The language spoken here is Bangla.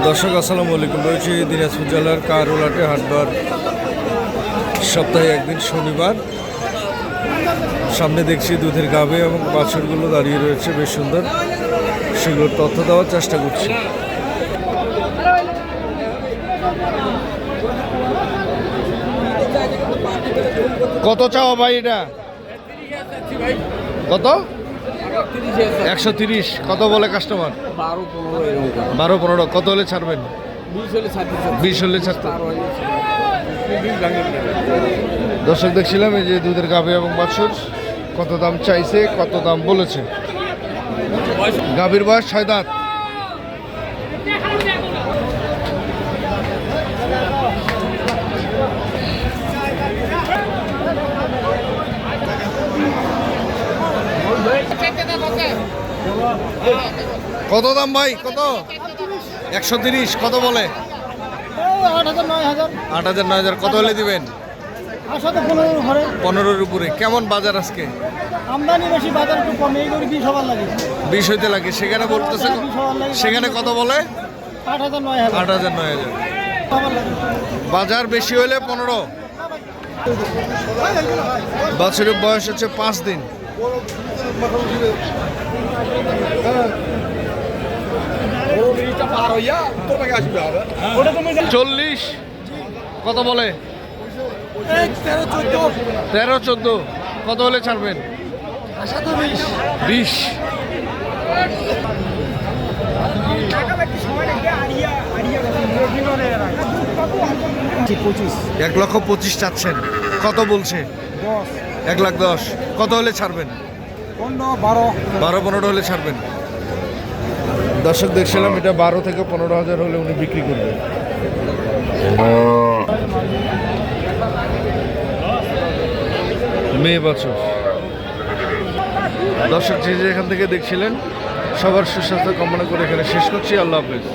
দর্শক আসসালামু আলাইকুম। রয়েছে দিনাজপুর জেলার কারুলাটে হাটবার, সপ্তাহে একদিন শনিবার। সামনে দেখছি দুধের গাভী এবং বাছুরগুলো দাঁড়িয়ে রয়েছে, বেশ সুন্দর। সেগুলোর তথ্য দেওয়ার চেষ্টা করছি। কত চাও ভাই এটা? কত? 130। কত বলে কাস্টমার? 12-15। কত হলে ছাড়বেন? 20 হলে ছাড়তে। দর্শক দেখছিলাম এই যে দুধের গাভী এবং বাছুর, কত দাম চাইছে, কত দাম বলেছে। গাভীর বয়স 6 দাঁত। কত দাম ভাই? কত? 130। কত বলে? 8,000-9,000। কত হলে দিবেন? 15-র উপরে। কেমন বাজার আজকে? আমদানি বেশি, বাজার একটু কম। এই করে 20 হবার লাগে, 20 হইতে লাগে। সেখানে বলতেছে, সেখানে কত বলে? 8,000-9,000। 8,000-9,000। বাজার বেশি হলে 15। বাছুরের বয়স হচ্ছে 5 দিন। চল্লিশ। কত বলে? 13-14। কত হলে ছাড়বেন? 20। 1,25,000 চাচ্ছেন। কত বলছে? 1,10,000। কত হলে ছাড়বেন? 12-15 হলে ছাড়বেন। দর্শক দেখছিলাম এটা 12 থেকে 15,000 হলে উনি বিক্রি করবেন। মেয়ে বাছুর। দর্শক যে এখান থেকে দেখছিলেন, সবার সুস্বাস্থ্য কামনা করে এখানে শেষ করছি। আল্লাহ হাফেজ।